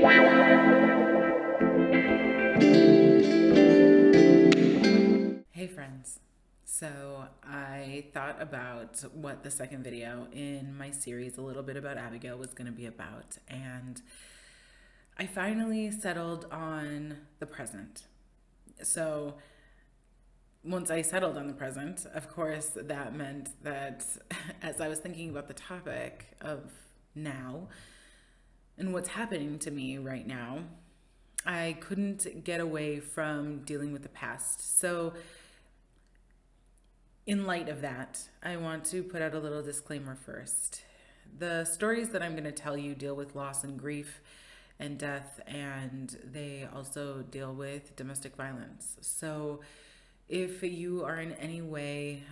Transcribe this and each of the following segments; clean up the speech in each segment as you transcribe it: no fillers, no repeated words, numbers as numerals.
Hey friends, so I thought about what the second video in my series, a little bit about Abigail, was going to be about, and I finally settled on the present. So once I settled on the present, of course, that meant that as I was thinking about the topic of now and what's happening to me right now, I couldn't get away from dealing with the past. So in light of that, I want to put out a little disclaimer first. The stories that I'm going to tell you deal with loss and grief and death, and they also deal with domestic violence. So if you are in any way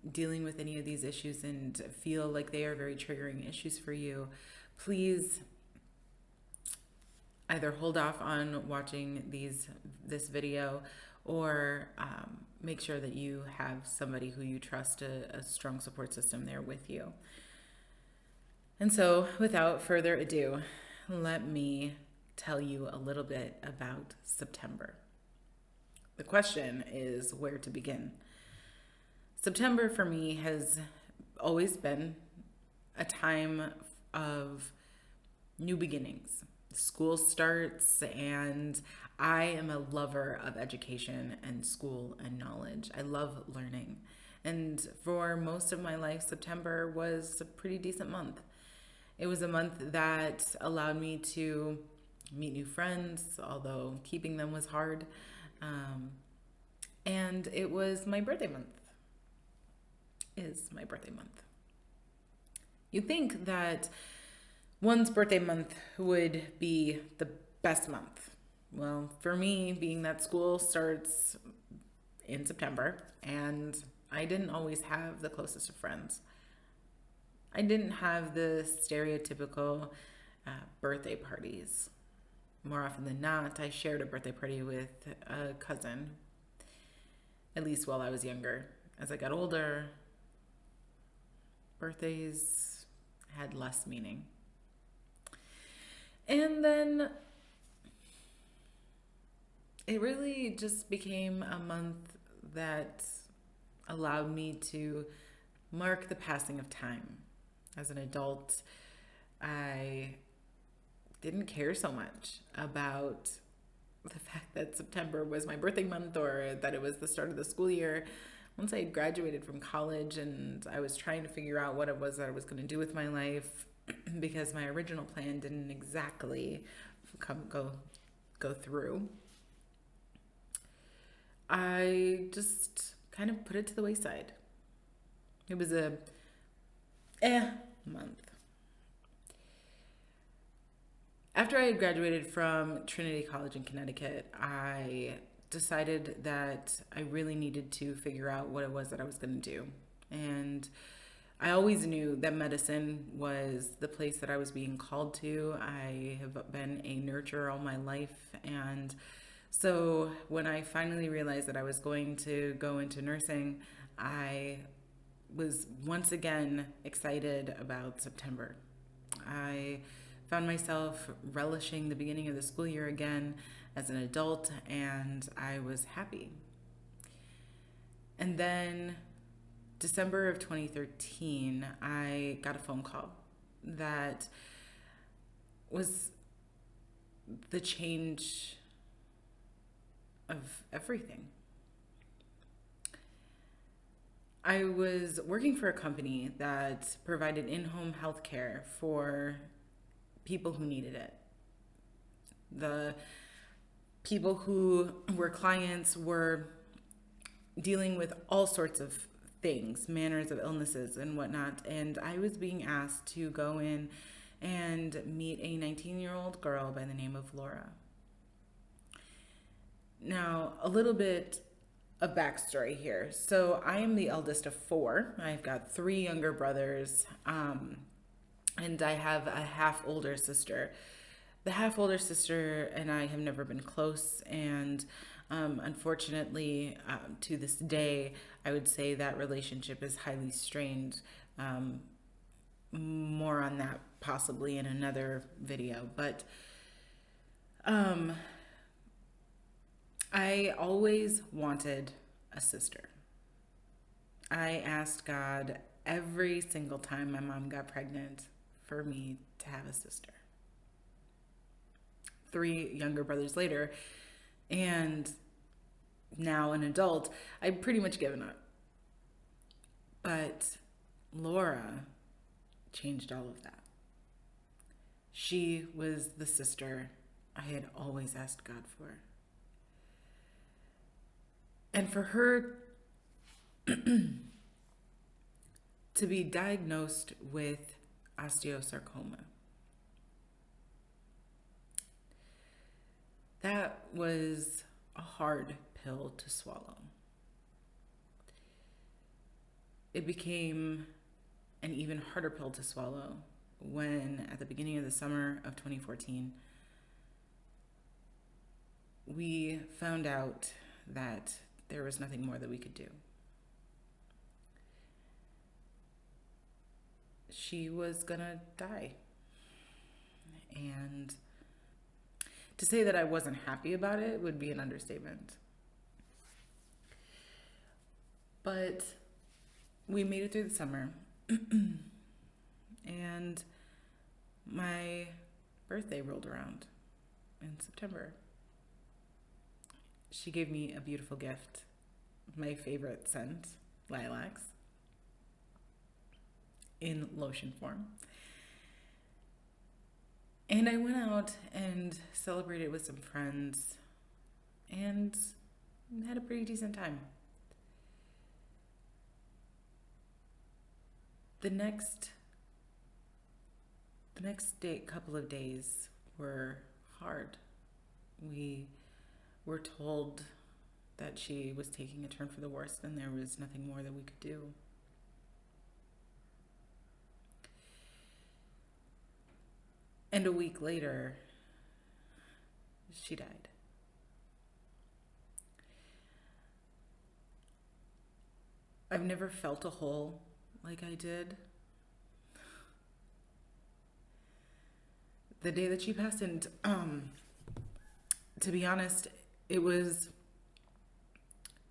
dealing with any of these issues and feel like they are very triggering issues for you, please either hold off on watching this video or make sure that you have somebody who you trust, a strong support system there with you. And so without further ado, let me tell you a little bit about September. The question is where to begin. September for me has always been a time of new beginnings. School starts, and I am a lover of education and school and knowledge. I love learning. And for most of my life, September was a pretty decent month. It was a month that allowed me to meet new friends, although keeping them was hard. And it was my birthday month. Is my birthday month. You'd think that one's birthday month would be the best month. Well, for me, being that school starts in September, and I didn't always have the closest of friends. I didn't have the stereotypical birthday parties. More often than not, I shared a birthday party with a cousin, at least while I was younger. As I got older, birthdays had less meaning. And then it really just became a month that allowed me to mark the passing of time. As an adult, I didn't care so much about the fact that September was my birthday month or that it was the start of the school year. Once I had graduated from college and I was trying to figure out what it was that I was going to do with my life, because my original plan didn't exactly go through, I just kind of put it to the wayside. It was a month. After I had graduated from Trinity College in Connecticut, I decided that I really needed to figure out what it was that I was going to do. And I always knew that medicine was the place that I was being called to. I have been a nurturer all my life. And so when I finally realized that I was going to go into nursing, I was once again excited about September. I found myself relishing the beginning of the school year again as an adult, and I was happy. And then December of 2013, I got a phone call that was the change of everything. I was working for a company that provided in-home health care for people who needed it. The people who were clients were dealing with all sorts of things, manners of illnesses and whatnot. And I was being asked to go in and meet a 19-year-old girl by the name of Laura. Now, a little bit of backstory here. So I am the eldest of four. I've got three younger brothers, and I have a half older sister. The half older sister and I have never been close, and unfortunately, to this day, I would say that relationship is highly strained. More on that possibly in another video. But Um, I always wanted a sister. I asked God every single time my mom got pregnant for me to have a sister. 3 younger brothers later, and now an adult, I've pretty much given up. But Laura changed all of that. She was the sister I had always asked God for. And for her to be diagnosed with osteosarcoma, that was a hard pill to swallow. It became an even harder pill to swallow when, at the beginning of the summer of 2014, we found out that there was nothing more that we could do. She was gonna die. And to say that I wasn't happy about it would be an understatement. But we made it through the summer. And my birthday rolled around in September. She gave me a beautiful gift, my favorite scent, lilacs, in lotion form. And I went out and celebrated with some friends and had a pretty decent time. The next couple of days were hard. We were told that she was taking a turn for the worse and there was nothing more that we could do. And a week later, she died. I've never felt a hole like I did the day that she passed. And to be honest, it was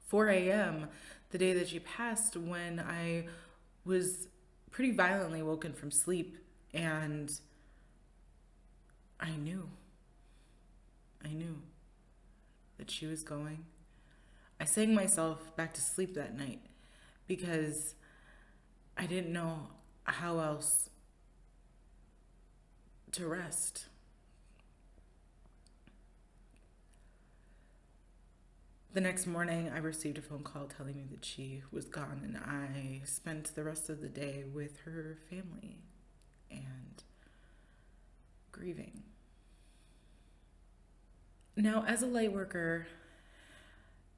4 a.m. the day that she passed when I was pretty violently woken from sleep, and I knew that she was going. I sang myself back to sleep that night because I didn't know how else to rest. The next morning, I received a phone call telling me that she was gone, and I spent the rest of the day with her family and grieving. Now, as a light worker,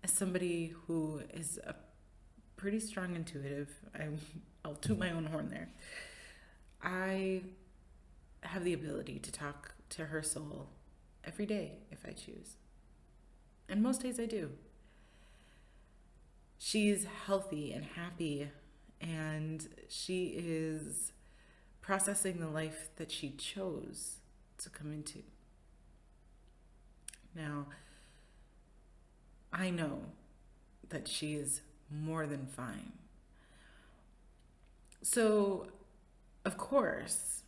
as somebody who is a pretty strong intuitive, I'll toot my own horn there, I have the ability to talk to her soul every day if I choose. And most days I do. She's healthy and happy, and she is processing the life that she chose to come into. Now, I know that she is more than fine. So, of course,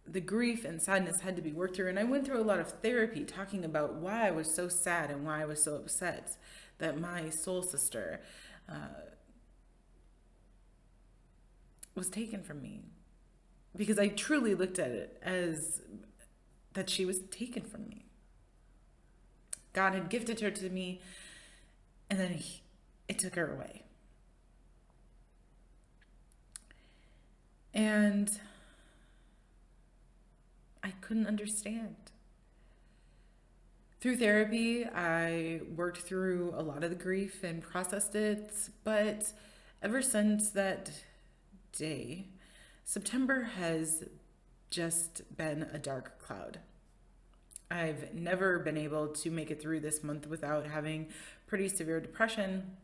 the grief and sadness had to be worked through, and I went through a lot of therapy talking about why I was so sad and why I was so upset that my soul sister was taken from me, because I truly looked at it as that she was taken from me. God had gifted her to me, and then it took her away. And I couldn't understand. Through therapy, I worked through a lot of the grief and processed it, but ever since that day, September has just been a dark cloud. I've never been able to make it through this month without having pretty severe depression.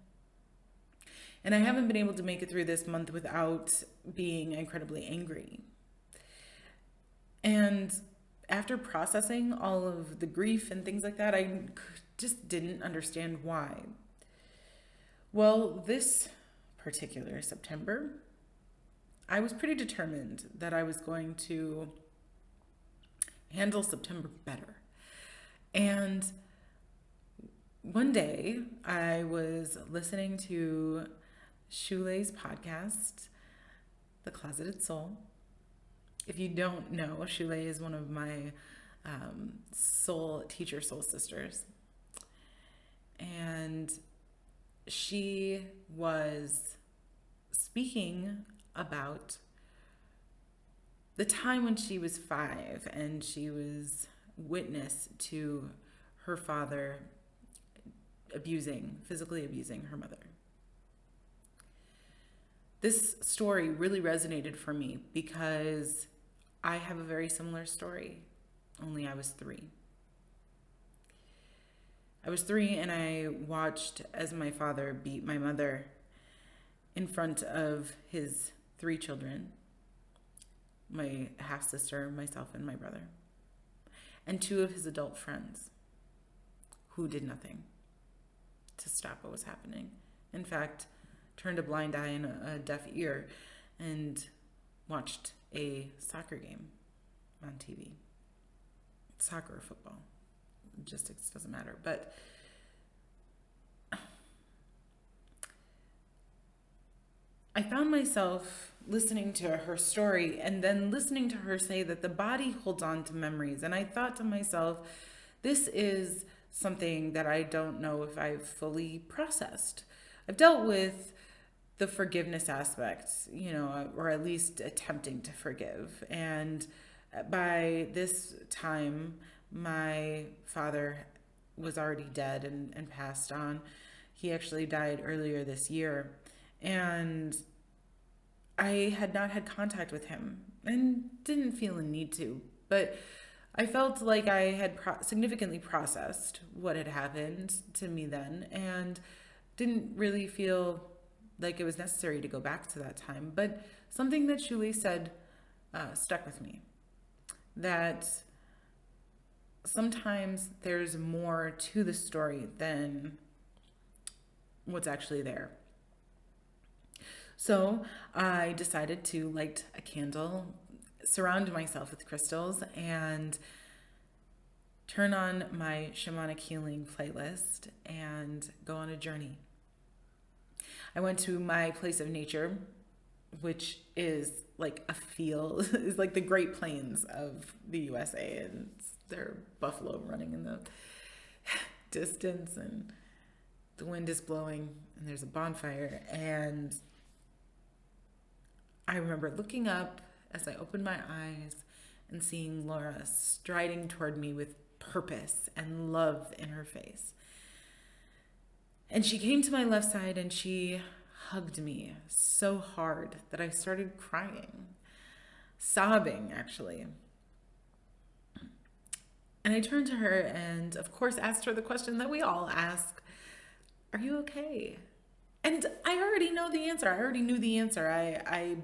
And I haven't been able to make it through this month without being incredibly angry. And after processing all of the grief and things like that, I just didn't understand why. Well, this particular September, I was pretty determined that I was going to handle September better. And one day I was listening to Shule's podcast, The Closeted Soul. If you don't know, Shule is one of my soul sisters. And she was speaking about the time when she was 5 and she was witness to her father physically abusing her mother. This story really resonated for me because I have a very similar story, only I was 3. I was 3 and I watched as my father beat my mother in front of his 3 children, my half-sister, myself, and my brother, and 2 of his adult friends who did nothing to stop what was happening. In fact, turned a blind eye and a deaf ear and watched a soccer game on TV. Soccer or football. Logistics doesn't matter. But I found myself listening to her story and then listening to her say that the body holds on to memories. And I thought to myself, this is something that I don't know if I've fully processed. I've dealt with the forgiveness aspect, or at least attempting to forgive. And by this time, my father was already dead and passed on. He actually died earlier this year. And I had not had contact with him and didn't feel a need to. But I felt like I had significantly processed what had happened to me then and didn't really feel like it was necessary to go back to that time. But something that Shule said stuck with me, that sometimes there's more to the story than what's actually there. So I decided to light a candle, surround myself with crystals, and turn on my shamanic healing playlist and go on a journey. I went to my place of nature, which is like a field, is like the Great Plains of the USA, and there are buffalo running in the distance, and the wind is blowing, and there's a bonfire. And I remember looking up as I opened my eyes and seeing Laura striding toward me with purpose and love in her face. And she came to my left side and she hugged me so hard that I started crying, sobbing actually. And I turned to her and of course asked her the question that we all ask, are you okay? And I already know the answer. I already knew the answer. I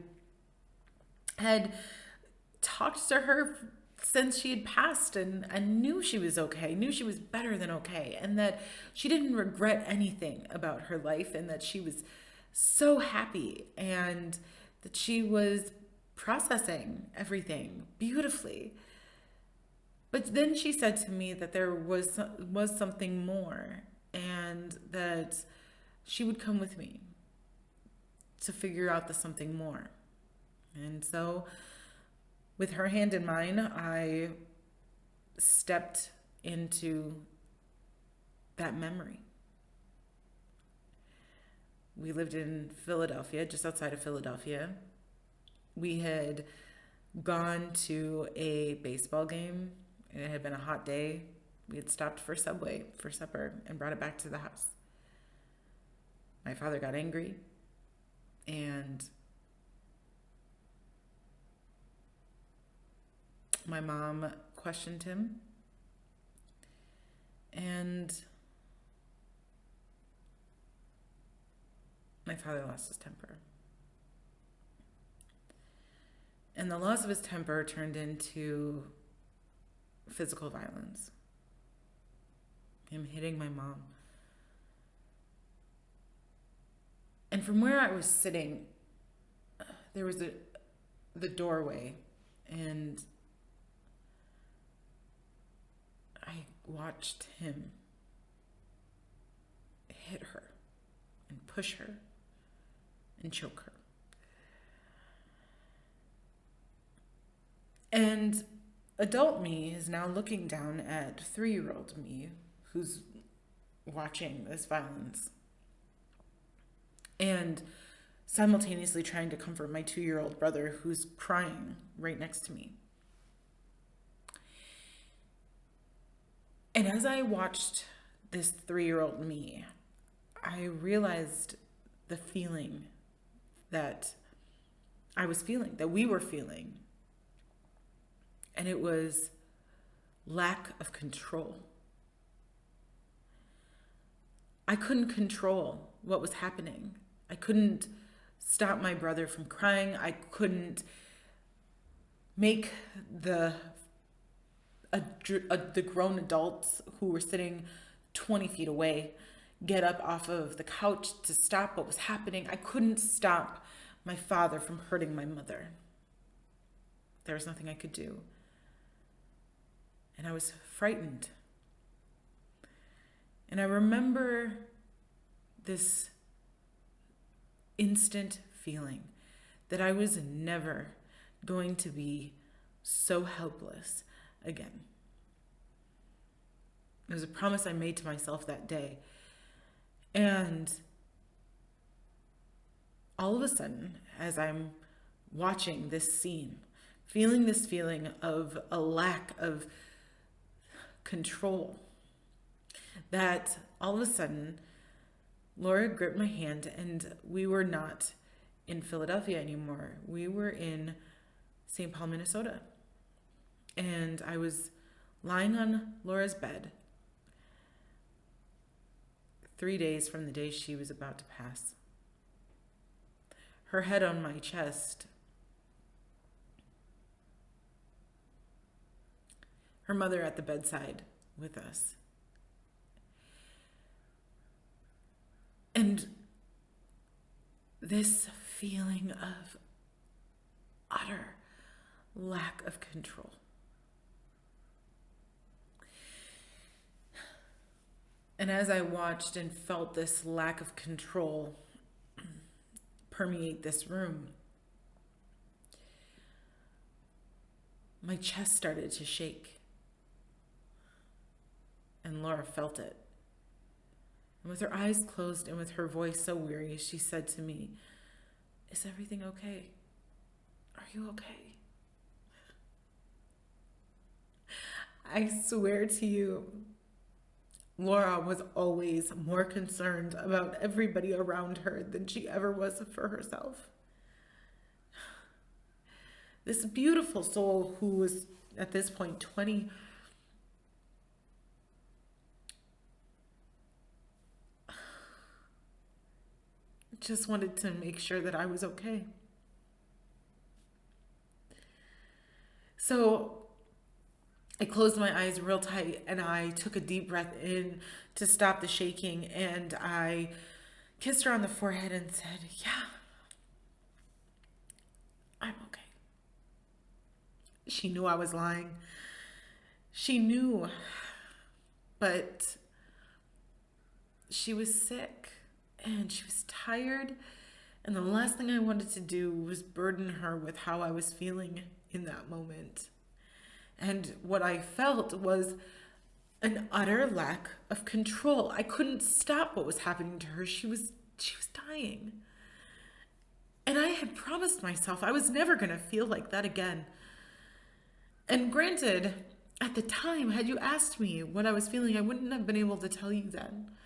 had talked to her since she had passed and knew she was okay, knew she was better than okay, and that she didn't regret anything about her life, and that she was so happy, and that she was processing everything beautifully. But then she said to me that there was something more, and that she would come with me to figure out the something more. And so with her hand in mine, I stepped into that memory. We lived in Philadelphia, just outside of Philadelphia. We had gone to a baseball game. It had been a hot day. We had stopped for Subway for supper and brought it back to the house. My father got angry and my mom questioned him, and my father lost his temper. And the loss of his temper turned into physical violence. Him hitting my mom. And from where I was sitting, there was the doorway, and I watched him hit her and push her and choke her. And adult me is now looking down at 3-year-old me who's watching this violence and simultaneously trying to comfort my 2-year-old brother who's crying right next to me. And as I watched this 3-year-old me, I realized the feeling that I was feeling, that we were feeling. And it was lack of control. I couldn't control what was happening. I couldn't stop my brother from crying. I couldn't make the grown adults who were sitting 20 feet away get up off of the couch to stop what was happening. I couldn't stop my father from hurting my mother. There was nothing I could do. And I was frightened. And I remember this instant feeling that I was never going to be so helpless again. It was a promise I made to myself that day. And all of a sudden, as I'm watching this scene, feeling this feeling of a lack of control, that all of a sudden, Laura gripped my hand, and we were not in Philadelphia anymore. We were in St. Paul, Minnesota. And I was lying on Laura's bed 3 days from the day she was about to pass. Her head on my chest. Her mother at the bedside with us. And this feeling of utter lack of control. And as I watched and felt this lack of control permeate this room, my chest started to shake. And Laura felt it. And with her eyes closed and with her voice so weary, she said to me, "Is everything okay? Are you okay?" I swear to you, Laura was always more concerned about everybody around her than she ever was for herself. This beautiful soul who was at this point 20, just wanted to make sure that I was okay. So I closed my eyes real tight and I took a deep breath in to stop the shaking, and I kissed her on the forehead and said, "Yeah, I'm okay." She knew I was lying. She knew, but she was sick and she was tired, and the last thing I wanted to do was burden her with how I was feeling in that moment. And what I felt was an utter lack of control. I couldn't stop what was happening to her. She was dying. And I had promised myself I was never going to feel like that again. And granted, at the time, had you asked me what I was feeling, I wouldn't have been able to tell you then.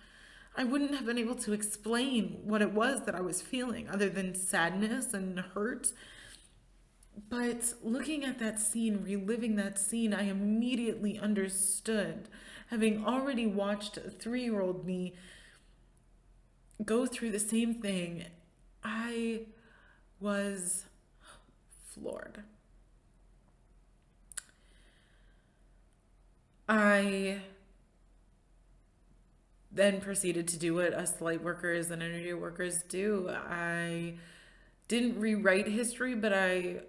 I wouldn't have been able to explain what it was that I was feeling other than sadness and hurt. But looking at that scene, reliving that scene, I immediately understood, having already watched a 3-year-old me go through the same thing. I was floored. I then proceeded to do what us light workers and energy workers do. I didn't rewrite history, but I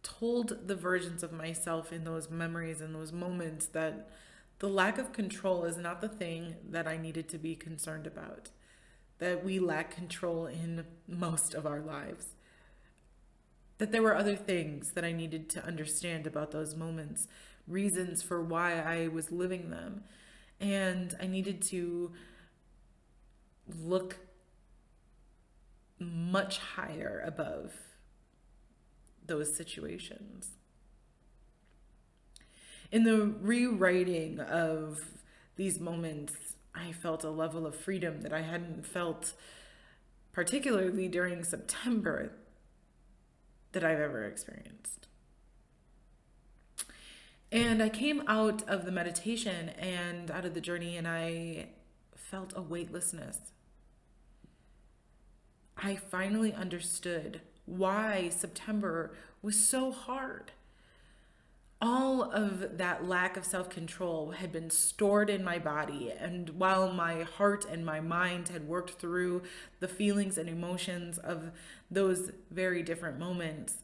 told the versions of myself in those memories and those moments that the lack of control is not the thing that I needed to be concerned about. That we lack control in most of our lives. That there were other things that I needed to understand about those moments, reasons for why I was living them. And I needed to look much higher above those situations. In the rewriting of these moments, I felt a level of freedom that I hadn't felt, particularly during September, that I've ever experienced. And I came out of the meditation and out of the journey, and I felt a weightlessness. I finally understood why September was so hard. All of that lack of self-control had been stored in my body, and while my heart and my mind had worked through the feelings and emotions of those very different moments,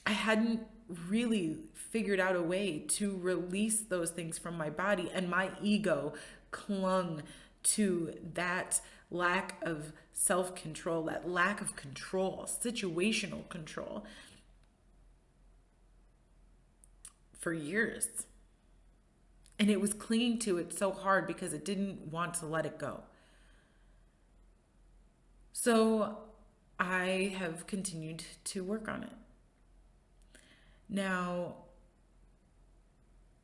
I hadn't really figured out a way to release those things from my body, and my ego clung to that lack of self-control, that lack of control, situational control, for years. And it was clinging to it so hard because it didn't want to let it go. So I have continued to work on it. Now,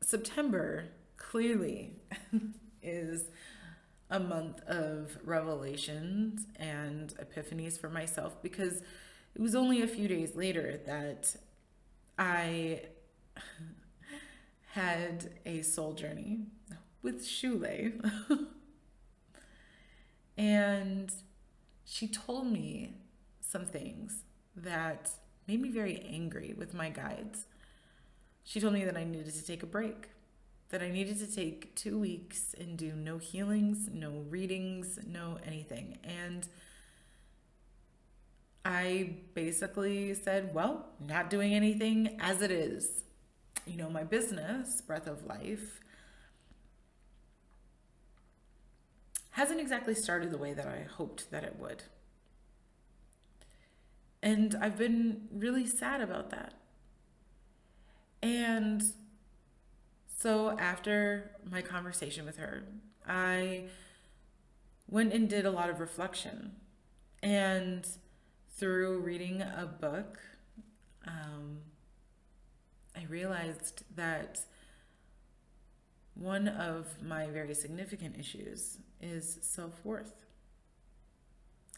September clearly is a month of revelations and epiphanies for myself, because it was only a few days later that I had a soul journey with Shule. And she told me some things that made me very angry with my guides. She told me that I needed to take a break, that I needed to take 2 weeks and do no healings, no readings, no anything. And I basically said, well, not doing anything as it is. You know, my business, Breath of Life, hasn't exactly started the way that I hoped that it would. And I've been really sad about that. And so after my conversation with her, I went and did a lot of reflection. And through reading a book, I realized that one of my very significant issues is self-worth.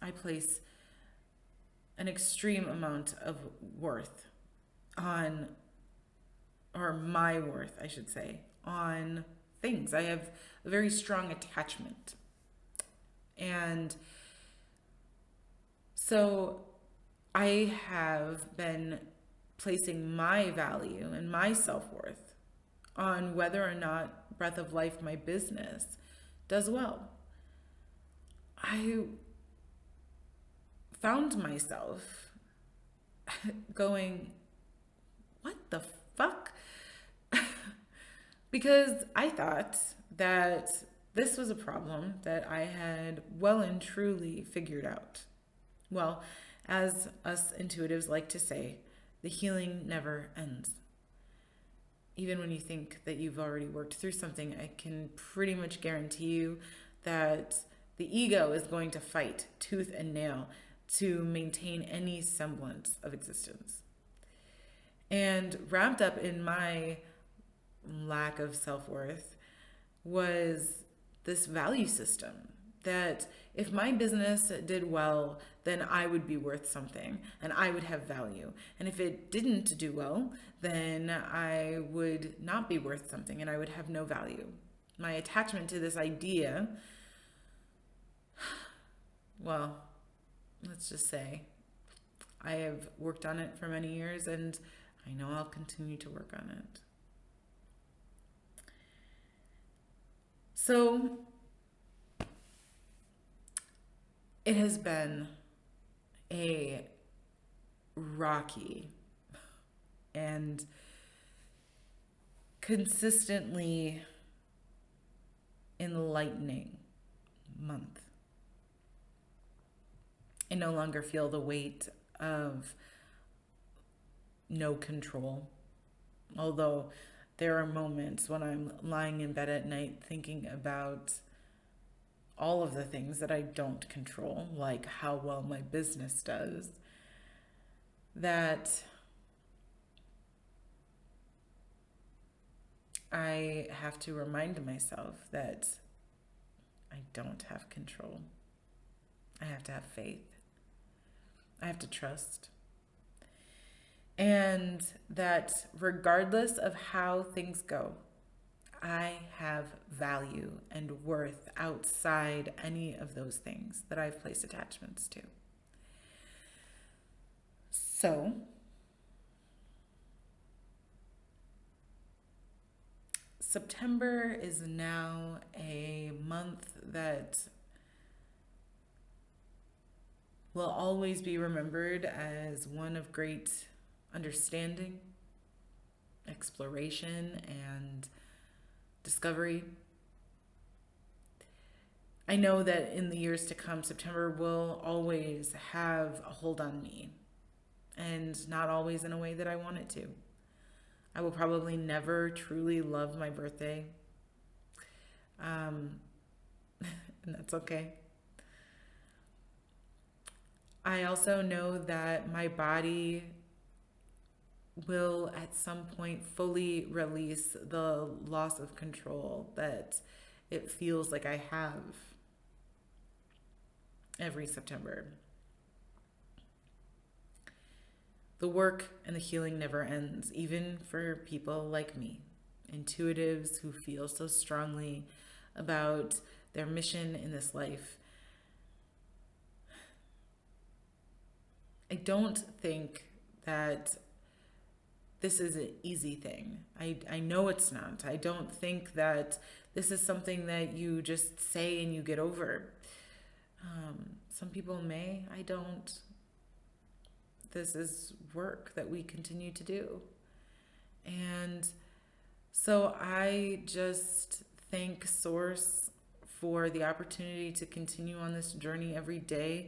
I place an extreme amount of worth on, or my worth, I should say, on things. I have a very strong attachment. And so I have been placing my value and my self-worth on whether or not Breath of Life, my business, does well. I found myself going, what the fuck? Because I thought that this was a problem that I had well and truly figured out. Well, as us intuitives like to say, the healing never ends. Even when you think that you've already worked through something, I can pretty much guarantee you that the ego is going to fight tooth and nail to maintain any semblance of existence. And wrapped up in my lack of self-worth was this value system that if my business did well, then I would be worth something and I would have value. And if it didn't do well, then I would not be worth something and I would have no value. My attachment to this idea, well, let's just say I have worked on it for many years and I know I'll continue to work on it. So it has been a rocky and consistently enlightening month. I no longer feel the weight of no control, although there are moments when I'm lying in bed at night thinking about all of the things that I don't control, like how well my business does, that I have to remind myself that I don't have control. I have to have faith. I have to trust. And that regardless of how things go, I have value and worth outside any of those things that I've placed attachments to. So, September is now a month that will always be remembered as one of great understanding, exploration, and discovery. I know that in the years to come, September will always have a hold on me, and not always in a way that I want it to. I will probably never truly love my birthday, and that's okay. I also know that my body will at some point fully release the loss of control that it feels like I have every September. The work and the healing never ends, even for people like me, intuitives who feel so strongly about their mission in this life. I don't think that this is an easy thing. I know it's not. I don't think that this is something that you just say and you get over. Some people may. I don't. This is work that we continue to do. And so I just thank Source for the opportunity to continue on this journey every day.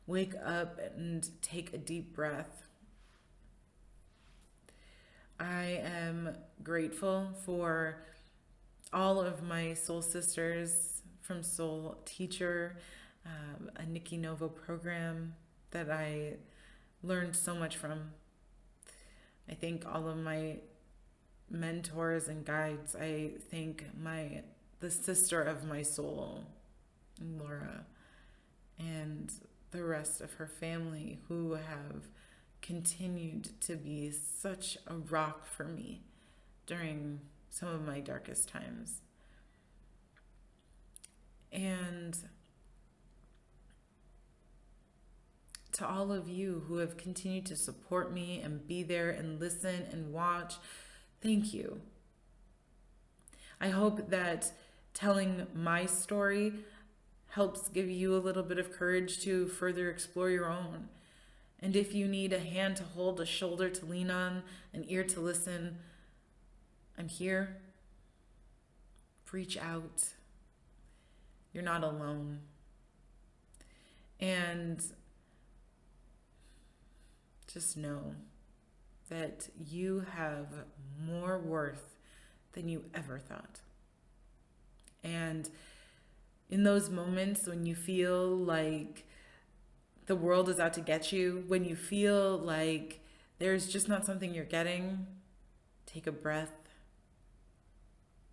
Wake up and take a deep breath. I am grateful for all of my soul sisters from Soul Teacher, a Nikki Novo program that I learned so much from. I thank all of my mentors and guides. I thank the sister of my soul, Laura, and the rest of her family who have continued to be such a rock for me during some of my darkest times. And to all of you who have continued to support me and be there and listen and watch, thank you. I hope that telling my story helps give you a little bit of courage to further explore your own. And if you need a hand to hold, a shoulder to lean on, an ear to listen, I'm here. Reach out. You're not alone. And just know that you have more worth than you ever thought. And in those moments when you feel like the world is out to get you, when you feel like there's just not something you're getting, take a breath,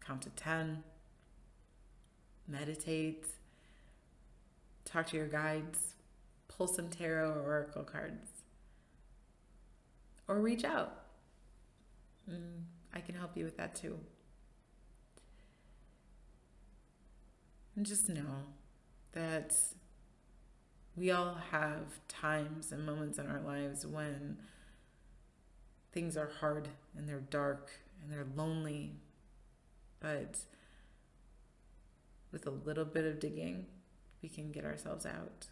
count to 10, meditate, talk to your guides, pull some tarot or oracle cards, or reach out. I can help you with that too. And just know that we all have times and moments in our lives when things are hard and they're dark and they're lonely, but with a little bit of digging, we can get ourselves out.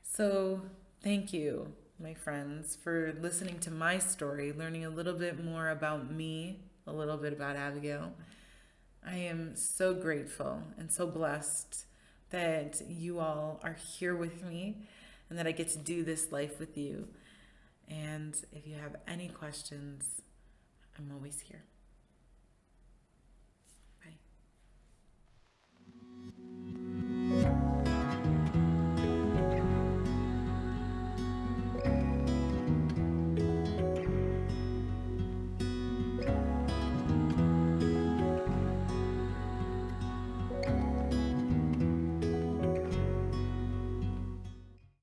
So thank you, my friends, for listening to my story, learning a little bit more about me, a little bit about Abigail. I am so grateful and so blessed that you all are here with me and that I get to do this life with you. And if you have any questions, I'm always here.